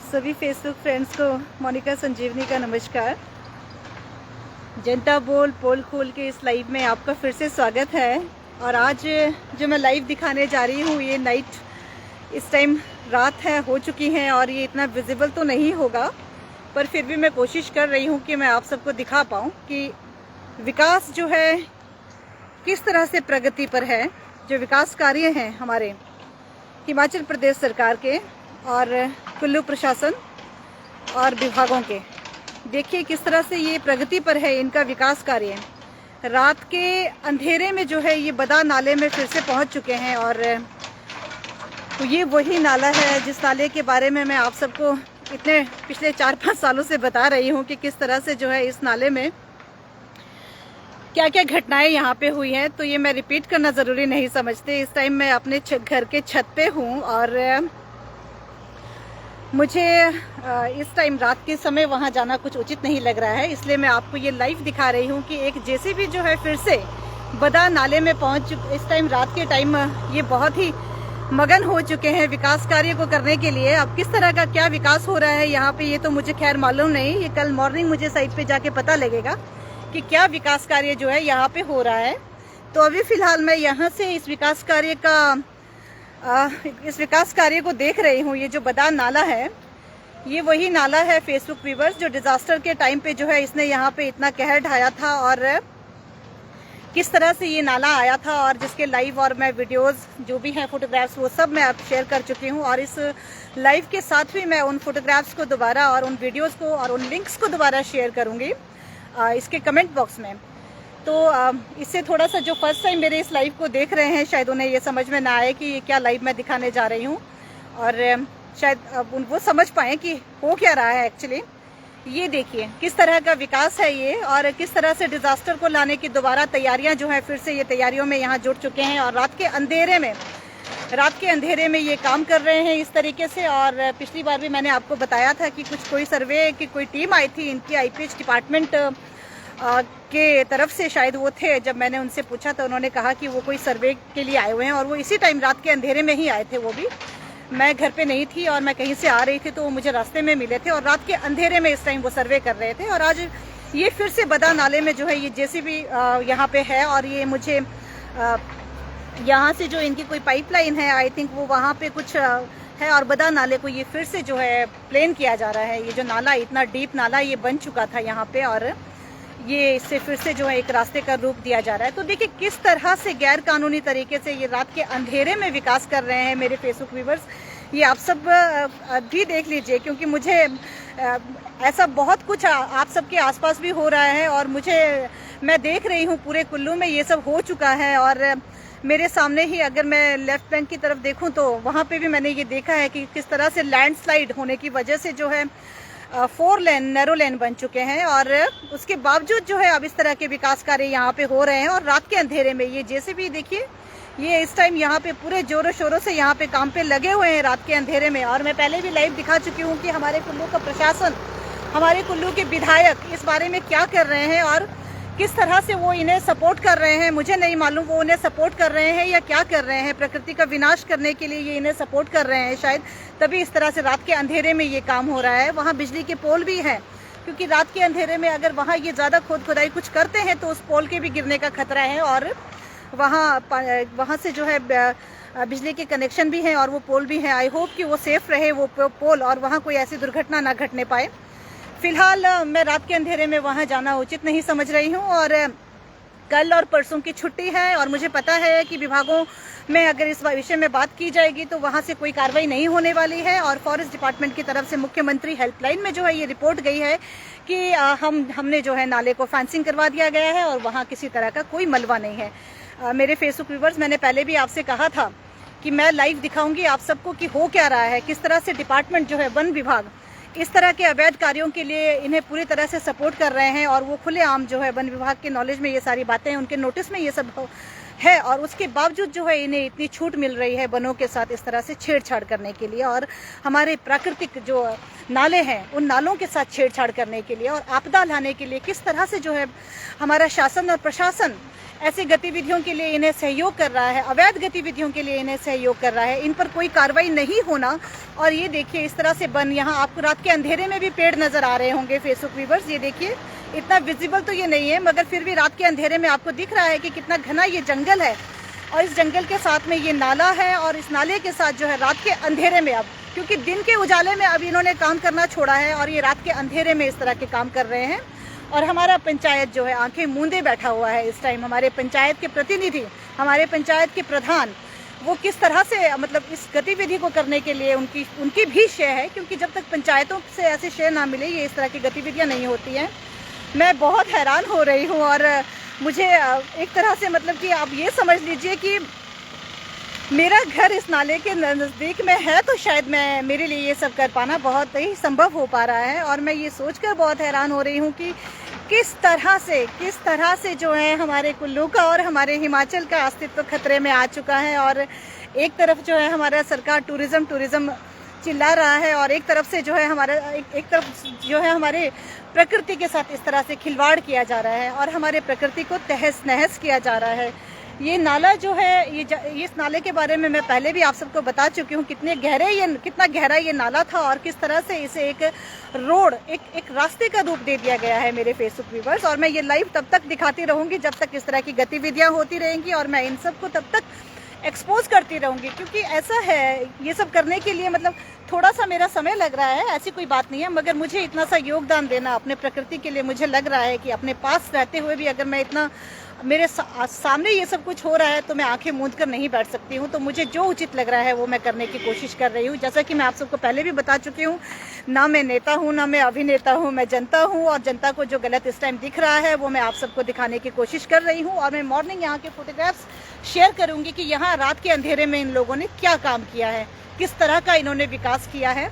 सभी Facebook friends को मोनिका संजीवनी का नमस्कार। जनता बोल पोल खोल के इस लाइव में आपका फिर से स्वागत है। और आज जो मैं लाइव दिखाने जा रही हूँ ये नाइट, इस टाइम रात है हो चुकी है और ये इतना विजिबल तो नहीं होगा, पर फिर भी मैं कोशिश कर रही हूँ कि मैं आप सबको दिखा पाऊँ कि विकास जो है किस तरह से प्रगति पर है। जो विकास कार्य हैं हमारे हिमाचल प्रदेश सरकार के और कुल्लू प्रशासन और विभागों के, देखिए किस तरह से ये प्रगति पर है इनका विकास कार्य। रात के अंधेरे में जो है ये बदा नाले में फिर से पहुंच चुके हैं और तो ये वही नाला है जिस नाले के बारे में मैं आप सबको इतने पिछले 4-5 सालों से बता रही हूँ कि किस तरह से जो है इस नाले में क्या क्या घटनाएं यहाँ पे हुई हैं। तो ये मैं रिपीट करना ज़रूरी नहीं समझते। इस टाइम मैं अपने घर के छत पे हूँ और मुझे इस टाइम रात के समय वहाँ जाना कुछ उचित नहीं लग रहा है, इसलिए मैं आपको ये लाइव दिखा रही हूँ कि एक जेसीबी जो है फिर से बदा नाले में पहुँच इस टाइम रात के टाइम ये बहुत ही मगन हो चुके हैं विकास कार्य को करने के लिए। अब किस तरह का क्या विकास हो रहा है यहाँ पे ये तो मुझे खैर मालूम नहीं, ये कल मॉर्निंग मुझे साइट पे जाके पता लगेगा कि क्या विकास कार्य जो है यहाँ पे हो रहा है। तो अभी फिलहाल मैं यहाँ से इस विकास कार्य को देख रही हूँ। ये जो बदा नाला है ये वही नाला है फेसबुक व्यूवर्स जो डिजास्टर के टाइम पे जो है इसने यहाँ पे इतना कहर ढाया था और किस तरह से ये नाला आया था और जिसके लाइव और मैं वीडियोस जो भी हैं फोटोग्राफ्स वो सब मैं अब शेयर कर चुकी हूँ। और इस लाइव के साथ भी मैं उन फोटोग्राफ्स को दोबारा और उन वीडियोस को और उन लिंक्स को दोबारा शेयर करूँगी इसके कमेंट बॉक्स में। तो इससे थोड़ा सा जो फर्स्ट टाइम मेरे इस लाइव को देख रहे हैं शायद उन्हें ये समझ में ना आए कि ये क्या लाइव मैं दिखाने जा रही हूँ और शायद वो समझ पाएँ कि हो क्या रहा है एक्चुअली। ये देखिए किस तरह का विकास है ये और किस तरह से डिजास्टर को लाने की दोबारा तैयारियां जो है फिर से ये तैयारियों में यहाँ जुट चुके हैं और रात के अंधेरे में ये काम कर रहे हैं इस तरीके से। और पिछली बार भी मैंने आपको बताया था कि कोई सर्वे की कोई टीम आई थी इनकी आईपीएच डिपार्टमेंट के तरफ से, शायद वो थे। जब मैंने उनसे पूछा तो उन्होंने कहा कि वो कोई सर्वे के लिए आए हुए हैं और वो इसी टाइम रात के अंधेरे में ही आए थे। वो भी मैं घर पे नहीं थी और मैं कहीं से आ रही थी तो वो मुझे रास्ते में मिले थे और रात के अंधेरे में इस टाइम वो सर्वे कर रहे थे। और आज ये फिर से बदा नाले में जो है ये जेसीबी यहाँ पे है और ये मुझे यहाँ से जो इनकी कोई पाइपलाइन है आई थिंक वो वहाँ पे कुछ है और बदा नाले को ये फिर से जो है प्लेन किया जा रहा है। ये जो नाला इतना डीप नाला ये बन चुका था यहाँ पे और ये इससे फिर से जो है एक रास्ते का रूप दिया जा रहा है। तो देखिए किस तरह से गैर कानूनी तरीके से ये रात के अंधेरे में विकास कर रहे हैं मेरे फेसबुक व्यूवर्स। ये आप सब भी देख लीजिए क्योंकि मुझे ऐसा बहुत कुछ आप सबके आसपास भी हो रहा है और मैं देख रही हूँ पूरे कुल्लू में ये सब हो चुका है। और मेरे सामने ही अगर मैं लेफ्ट बैंक की तरफ देखूँ तो वहाँ पे भी मैंने ये देखा है कि किस तरह से लैंडस्लाइड होने की वजह से जो है 4 लेन नैरो लेन बन चुके हैं और उसके बावजूद जो है अब इस तरह के विकास कार्य यहाँ पे हो रहे हैं। और रात के अंधेरे में ये जेसीबी देखिए ये इस टाइम यहाँ पे पूरे जोरों शोरों से यहाँ पे काम पे लगे हुए हैं रात के अंधेरे में। और मैं पहले भी लाइव दिखा चुकी हूँ कि हमारे कुल्लू का प्रशासन, हमारे कुल्लू के विधायक इस बारे में क्या कर रहे हैं और किस तरह से वो इन्हें सपोर्ट कर रहे हैं। मुझे नहीं मालूम वो उन्हें सपोर्ट कर रहे हैं या क्या कर रहे हैं, प्रकृति का विनाश करने के लिए ये इन्हें सपोर्ट कर रहे हैं शायद, तभी इस तरह से रात के अंधेरे में ये काम हो रहा है। वहाँ बिजली के पोल भी हैं क्योंकि रात के अंधेरे में अगर वहाँ ये ज़्यादा खुदाई कुछ करते हैं तो उस पोल के भी गिरने का खतरा है। और वहाँ से जो है बिजली के कनेक्शन भी हैं और वो पोल भी हैं। आई होप कि वो सेफ रहे वो पोल और वहाँ कोई ऐसी दुर्घटना ना घटने पाए। फिलहाल मैं रात के अंधेरे में वहाँ जाना उचित नहीं समझ रही हूँ और कल और परसों की छुट्टी है और मुझे पता है कि विभागों में अगर इस विषय में बात की जाएगी तो वहाँ से कोई कार्रवाई नहीं होने वाली है। और फॉरेस्ट डिपार्टमेंट की तरफ से मुख्यमंत्री हेल्पलाइन में जो है ये रिपोर्ट गई है कि हमने जो है नाले को फेंसिंग करवा दिया गया है और वहाँ किसी तरह का कोई मलबा नहीं है। मेरे फेसबुक व्यूवर्स, मैंने पहले भी आपसे कहा था कि मैं लाइव दिखाऊंगी आप सबको कि हो क्या रहा है, किस तरह से डिपार्टमेंट जो है वन विभाग इस तरह के अवैध कार्यों के लिए इन्हें पूरी तरह से सपोर्ट कर रहे हैं। और वो खुलेआम जो है वन विभाग के नॉलेज में ये सारी बातें हैं, उनके नोटिस में ये सब है और उसके बावजूद जो है इन्हें इतनी छूट मिल रही है वनों के साथ इस तरह से छेड़छाड़ करने के लिए और हमारे प्राकृतिक जो नाले हैं उन नालों के साथ छेड़छाड़ करने के लिए और आपदा लाने के लिए। किस तरह से जो है हमारा शासन और प्रशासन ऐसे गतिविधियों के लिए इन्हें सहयोग कर रहा है, अवैध गतिविधियों के लिए इन्हें सहयोग कर रहा है, इन पर कोई कार्रवाई नहीं होना। और ये देखिए इस तरह से बन, यहाँ आपको रात के अंधेरे में भी पेड़ नजर आ रहे होंगे फेसबुक व्यूवर्स। ये देखिए इतना विजिबल तो ये नहीं है, मगर फिर भी रात के अंधेरे में आपको दिख रहा है कि कितना घना ये जंगल है। और इस जंगल के साथ में ये नाला है, और इस नाले के साथ जो है रात के अंधेरे में, अब क्योंकि दिन के उजाले में अब इन्होंने काम करना छोड़ा है और ये रात के अंधेरे में इस तरह के काम कर रहे हैं। और हमारा पंचायत जो है आंखें मूंदे बैठा हुआ है इस टाइम। हमारे पंचायत के प्रतिनिधि, हमारे पंचायत के प्रधान, वो किस तरह से मतलब इस गतिविधि को करने के लिए उनकी भी शय है, क्योंकि जब तक पंचायतों से ऐसे शय ना मिले ये इस तरह की गतिविधियां नहीं होती हैं। मैं बहुत हैरान हो रही हूँ, और मुझे एक तरह से मतलब कि आप ये समझ लीजिए कि मेरा घर इस नाले के नज़दीक में है, तो शायद मेरे लिए ये सब कर पाना बहुत ही संभव हो पा रहा है। और मैं ये सोचकर बहुत हैरान हो रही हूँ कि किस तरह से जो है हमारे कुल्लू का और हमारे हिमाचल का अस्तित्व खतरे में आ चुका है। और एक तरफ जो है हमारा सरकार टूरिज़्म चिल्ला रहा है, और एक तरफ से जो है एक तरफ जो है हमारे प्रकृति के साथ इस तरह से खिलवाड़ किया जा रहा है और हमारे प्रकृति को तहस नहस किया जा रहा है। ये नाला जो है, इस नाले के बारे में मैं पहले भी आप सबको बता चुकी हूँ कितना गहरा ये नाला था, और किस तरह से इसे एक रोड, एक रास्ते का रूप दे दिया गया है मेरे फेसबुक व्यूवर्स। और मैं ये लाइव तब तक दिखाती रहूँगी जब तक इस तरह की गतिविधियाँ होती रहेंगी, और मैं इन सब को तब तक एक्सपोज करती रहूँगी। क्योंकि ऐसा है, ये सब करने के लिए मतलब थोड़ा सा मेरा समय लग रहा है, ऐसी कोई बात नहीं है, मगर मुझे इतना सा योगदान देना अपने प्रकृति के लिए, मुझे लग रहा है कि अपने पास रहते हुए भी अगर मैं इतना मेरे सामने ये सब कुछ हो रहा है तो मैं आंखें मूंद कर नहीं बैठ सकती हूँ। तो मुझे जो उचित लग रहा है वो मैं करने की कोशिश कर रही हूँ। जैसा कि मैं आप सबको पहले भी बता चुकी हूँ, ना मैं नेता हूँ, ना मैं अभिनेता हूँ, मैं जनता हूँ। और जनता को जो गलत इस टाइम दिख रहा है वो मैं आप सबको दिखाने की कोशिश कर रही हूँ। और मैं मॉर्निंग यहाँ के फोटोग्राफ्स शेयर करूँगी कि यहाँ रात के अंधेरे में इन लोगों ने क्या काम किया है, किस तरह का इन्होंने विकास किया है।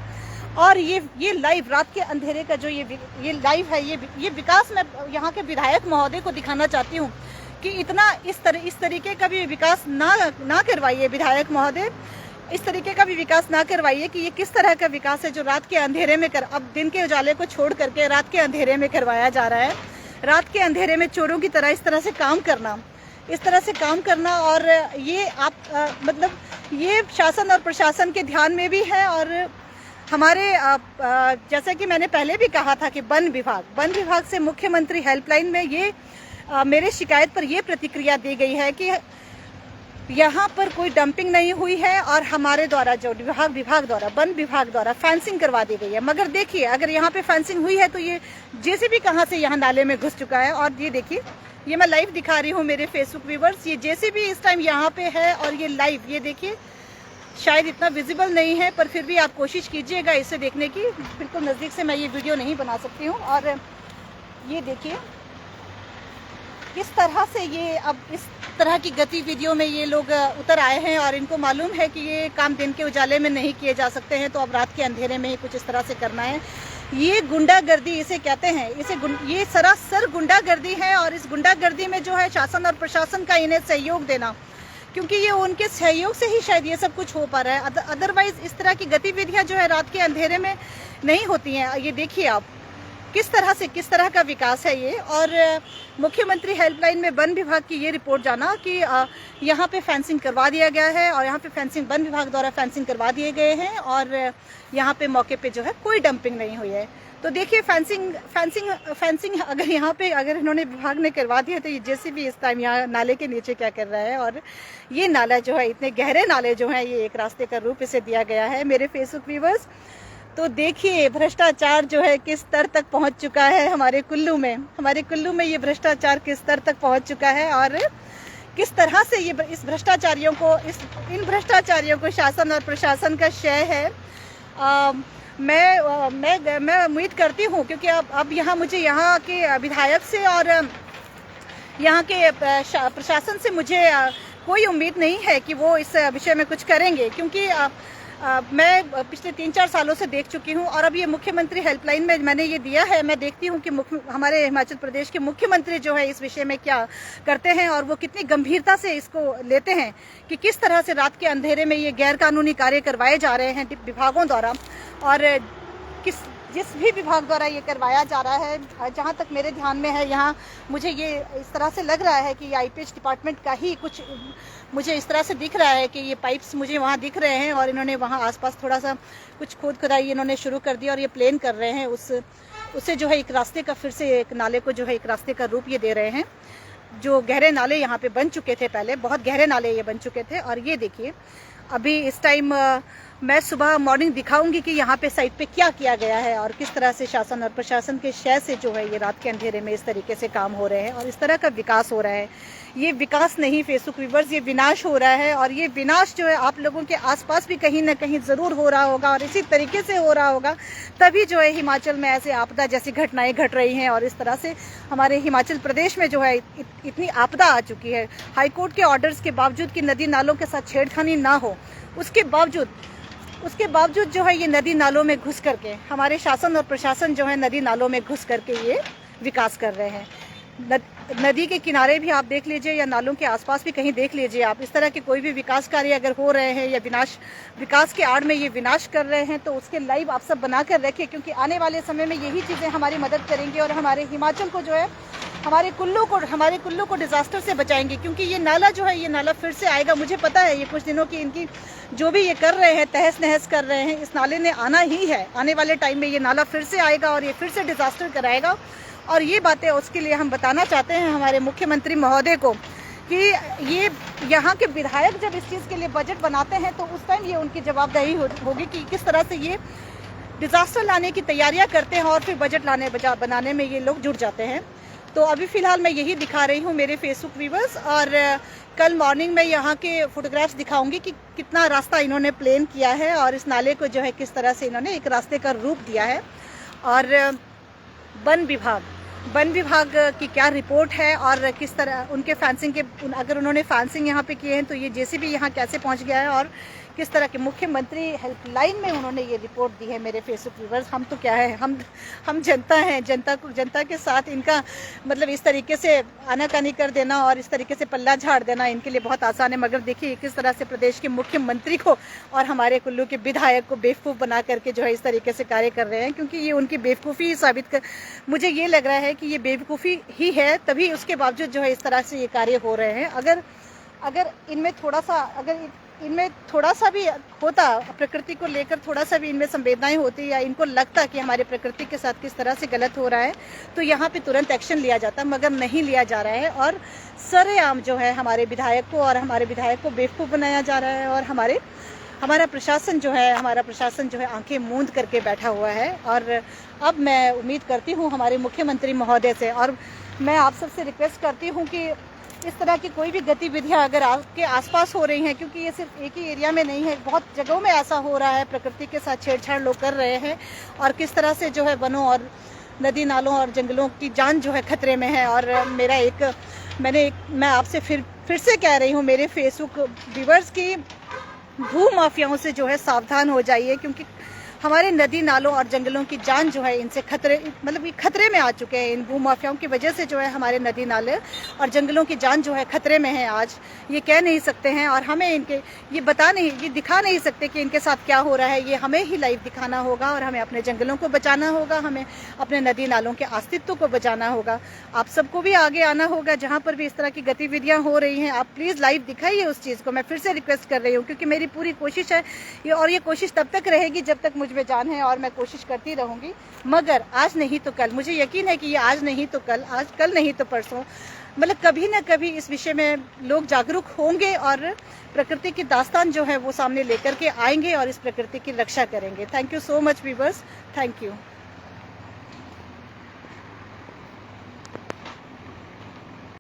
और ये लाइव रात के अंधेरे का जो ये लाइव है, ये विकास मैं यहाँ के विधायक महोदय को दिखाना चाहती हूँ कि इतना इस तरीके का भी विकास ना करवाइए विधायक महोदय, इस तरीके का भी विकास ना करवाइए कि ये किस तरह का विकास है जो रात के अंधेरे में अब दिन के उजाले को छोड़ करके रात के अंधेरे में करवाया जा रहा है। रात के अंधेरे में चोरों की तरह इस तरह से काम करना, और ये मतलब ये शासन और प्रशासन के ध्यान में भी है। और हमारे जैसा कि मैंने पहले भी कहा था कि वन विभाग से मुख्यमंत्री हेल्पलाइन में मेरे शिकायत पर यह प्रतिक्रिया दी गई है कि यहाँ पर कोई डंपिंग नहीं हुई है, और हमारे द्वारा जो वन विभाग द्वारा फेंसिंग करवा दी गई है। मगर देखिए अगर यहाँ पे फेंसिंग हुई है तो ये जेसीबी कहाँ से यहाँ नाले में घुस चुका है। और ये देखिए, ये मैं लाइव दिखा रही हूँ मेरे फेसबुक व्यूवर्स, ये जेसीबी इस टाइम यहाँ पे है, और ये लाइव, ये देखिए शायद इतना विजिबल नहीं है पर फिर भी आप कोशिश कीजिएगा इसे देखने की। बिल्कुल नज़दीक से मैं ये वीडियो नहीं बना सकती हूँ। और ये देखिए किस तरह से ये अब इस तरह की गतिविधियों में ये लोग उतर आए हैं, और इनको मालूम है कि ये काम दिन के उजाले में नहीं किए जा सकते हैं, तो अब रात के अंधेरे में ही कुछ इस तरह से करना है। ये गुंडागर्दी इसे कहते हैं, ये सरासर गुंडागर्दी है। और इस गुंडागर्दी में जो है शासन और प्रशासन का इन्हें सहयोग देना, क्योंकि ये उनके सहयोग से ही शायद ये सब कुछ हो पा रहा है। अदरवाइज इस तरह की गतिविधियां जो है रात के अंधेरे में नहीं होती हैं। ये देखिए आप किस तरह का विकास है ये। और मुख्यमंत्री हेल्पलाइन में वन विभाग की ये रिपोर्ट जाना कि यहाँ पे फेंसिंग करवा दिया गया है, और यहाँ पे वन विभाग द्वारा फेंसिंग करवा दिए गए हैं, और यहाँ पे मौके पे जो है कोई डंपिंग नहीं हुई है। तो देखिए फेंसिंग अगर इन्होंने विभाग ने करवा दिया तो ये जेसीबी इस टाइम यहाँ नाले के नीचे क्या कर रहा है। और ये नाला जो है, इतने गहरे नाले जो है, ये एक रास्ते का रूप इसे दिया गया है मेरे फेसबुक व्यूवर्स। तो देखिए भ्रष्टाचार जो है किस स्तर तक पहुंच चुका है हमारे कुल्लू में ये भ्रष्टाचार किस स्तर तक पहुंच चुका है, और किस तरह से ये इन भ्रष्टाचारियों को शासन और प्रशासन का श्रेय है। मैं उम्मीद करती हूँ, क्योंकि अब मुझे यहाँ के विधायक से और यहाँ के प्रशासन से मुझे कोई उम्मीद नहीं है कि वो इस विषय में कुछ करेंगे, क्योंकि मैं पिछले 3-4 सालों से देख चुकी हूँ। और अब ये मुख्यमंत्री हेल्पलाइन में मैंने ये दिया है, मैं देखती हूँ कि हमारे हिमाचल प्रदेश के मुख्यमंत्री जो है इस विषय में क्या करते हैं, और वो कितनी गंभीरता से इसको लेते हैं कि किस तरह से रात के अंधेरे में ये गैर कानूनी कार्य करवाए जा रहे हैं विभागों द्वारा। और जिस भी विभाग द्वारा ये करवाया जा रहा है, जहाँ तक मेरे ध्यान में है, यहाँ मुझे ये इस तरह से लग रहा है कि ये आईपीएच डिपार्टमेंट का ही कुछ, मुझे इस तरह से दिख रहा है कि ये पाइप्स मुझे वहाँ दिख रहे हैं और इन्होंने वहाँ आसपास थोड़ा सा कुछ खोद खुदाई इन्होंने शुरू कर दी और ये प्लेन कर रहे हैं, उससे जो है एक रास्ते का, फिर से एक नाले को जो है एक रास्ते का रूप ये दे रहे हैं। जो गहरे नाले यहाँ पे बन चुके थे, पहले बहुत गहरे नाले ये बन चुके थे। और ये देखिए अभी इस टाइम मैं सुबह मॉर्निंग दिखाऊंगी कि यहाँ पे साइट पे क्या किया गया है और किस तरह से शासन और प्रशासन के शय से जो है ये रात के अंधेरे में इस तरीके से काम हो रहे हैं और इस तरह का विकास हो रहा है। ये विकास नहीं फेसबुक व्यूअर्स, ये विनाश हो रहा है और ये विनाश जो है आप लोगों के आसपास भी कहीं ना कहीं ज़रूर हो रहा होगा और इसी तरीके से हो रहा होगा, तभी जो है हिमाचल में ऐसे आपदा जैसी घटनाएं घट रही हैं और इस तरह से हमारे हिमाचल प्रदेश में जो है इतनी आपदा आ चुकी है। हाईकोर्ट के ऑर्डर्स के बावजूद कि नदी नालों के साथ छेड़खानी ना हो, उसके बावजूद जो है ये नदी नालों में घुस करके हमारे शासन और प्रशासन जो है नदी नालों में घुस करके ये विकास कर रहे हैं। नदी के किनारे भी आप देख लीजिए या नालों के आसपास भी कहीं देख लीजिए आप, इस तरह के कोई भी विकास कार्य अगर हो रहे हैं या विकास के आड़ में ये विनाश कर रहे हैं तो उसके लाइव आप सब बना कर रखें, क्योंकि आने वाले समय में यही चीज़ें हमारी मदद करेंगी और हमारे हिमाचल को जो है, हमारे कुल्लू को डिजास्टर से बचाएंगे। क्योंकि ये नाला जो है, ये नाला फिर से आएगा, मुझे पता है ये कुछ दिनों की इनकी जो भी ये कर रहे हैं, तहस नहस कर रहे हैं, इस नाले ने आना ही है। आने वाले टाइम में ये नाला फिर से आएगा और ये फिर से डिजास्टर कराएगा। और ये बातें उसके लिए हम बताना चाहते हैं हमारे मुख्यमंत्री महोदय को कि ये यहाँ के विधायक जब इस चीज़ के लिए बजट बनाते हैं तो उस टाइम ये उनकी जवाबदेही होगी कि किस तरह से ये डिजास्टर लाने की तैयारियां करते हैं और फिर बजट बनाने में ये लोग जुट जाते हैं। तो अभी फ़िलहाल मैं यही दिखा रही हूँ मेरे फेसबुक व्यूवर्स, और कल मॉर्निंग में यहाँ के फोटोग्राफ्स दिखाऊंगी कि कितना रास्ता इन्होंने प्लेन किया है और इस नाले को जो है किस तरह से इन्होंने एक रास्ते का रूप दिया है। और वन विभाग की क्या रिपोर्ट है और किस तरह उनके फेंसिंग के, अगर उन्होंने फेंसिंग यहाँ पे किए हैं तो ये जेसीबी यहाँ कैसे पहुँच गया है और किस तरह के मुख्यमंत्री हेल्पलाइन में उन्होंने ये रिपोर्ट दी है। मेरे फेसबुक व्यूवर्स, हम तो क्या है, हम जनता हैं, जनता के साथ इनका मतलब इस तरीके से आनाकानी कर देना और इस तरीके से पल्ला झाड़ देना इनके लिए बहुत आसान है। मगर देखिए किस तरह से प्रदेश के मुख्यमंत्री को और हमारे कुल्लू के विधायक को बेवकूफ़ बना करके जो है इस तरीके से कार्य कर रहे हैं, क्योंकि ये उनकी बेवकूफ़ी ही साबित कर, मुझे ये लग रहा है कि ये बेवकूफ़ी ही है, तभी उसके बावजूद जो है इस तरह से ये कार्य हो रहे हैं। अगर इनमें थोड़ा सा भी होता, प्रकृति को लेकर थोड़ा सा भी इनमें संवेदनाएं होती या इनको लगता कि हमारे प्रकृति के साथ किस तरह से गलत हो रहा है तो यहाँ पे तुरंत एक्शन लिया जाता, मगर नहीं लिया जा रहा है। और सरेआम जो है हमारे विधायक को बेवकूफ़ बनाया जा रहा है और हमारा प्रशासन जो है आंखें मूंद करके बैठा हुआ है। और अब मैं उम्मीद करती हूँ हमारे मुख्यमंत्री महोदय से, और मैं आप सबसे रिक्वेस्ट करती हूँ कि इस तरह की कोई भी गतिविधियां अगर आपके आसपास हो रही हैं, क्योंकि ये सिर्फ एक ही एरिया में नहीं है, बहुत जगहों में ऐसा हो रहा है, प्रकृति के साथ छेड़छाड़ लोग कर रहे हैं और किस तरह से जो है वनों और नदी नालों और जंगलों की जान जो है खतरे में है। और मैं आपसे फिर से कह रही हूँ मेरे फेसबुक व्यूवर्स की, भू माफियाओं से जो है सावधान हो जाइए, क्योंकि हमारे नदी नालों और जंगलों की जान जो है इनसे खतरे में आ चुके हैं। इन भूमाफियाओं की वजह से जो है हमारे नदी नाले और जंगलों की जान जो है खतरे में है। आज ये कह नहीं सकते हैं और हमें ये दिखा नहीं सकते कि इनके साथ क्या हो रहा है। ये हमें ही लाइव दिखाना होगा और हमें अपने जंगलों को बचाना होगा, हमें अपने नदी नालों के अस्तित्व को बचाना होगा। आप सबको भी आगे आना होगा, जहाँ पर भी इस तरह की गतिविधियाँ हो रही हैं आप प्लीज़ लाइव दिखाइए उस चीज़ को। मैं फिर से रिक्वेस्ट कर रही हूँ, क्योंकि मेरी पूरी कोशिश है और ये कोशिश तब तक रहेगी जब तक मुझ में जान है, और मैं कोशिश करती रहूंगी। मगर आज नहीं तो कल, मुझे यकीन है कि ये आज नहीं तो कल, कल नहीं तो परसों, मतलब कभी ना कभी इस विषय में लोग जागरूक होंगे और प्रकृति की दास्तान जो है वो सामने लेकर के आएंगे और इस प्रकृति की रक्षा करेंगे। Thank you so much viewers, thank you.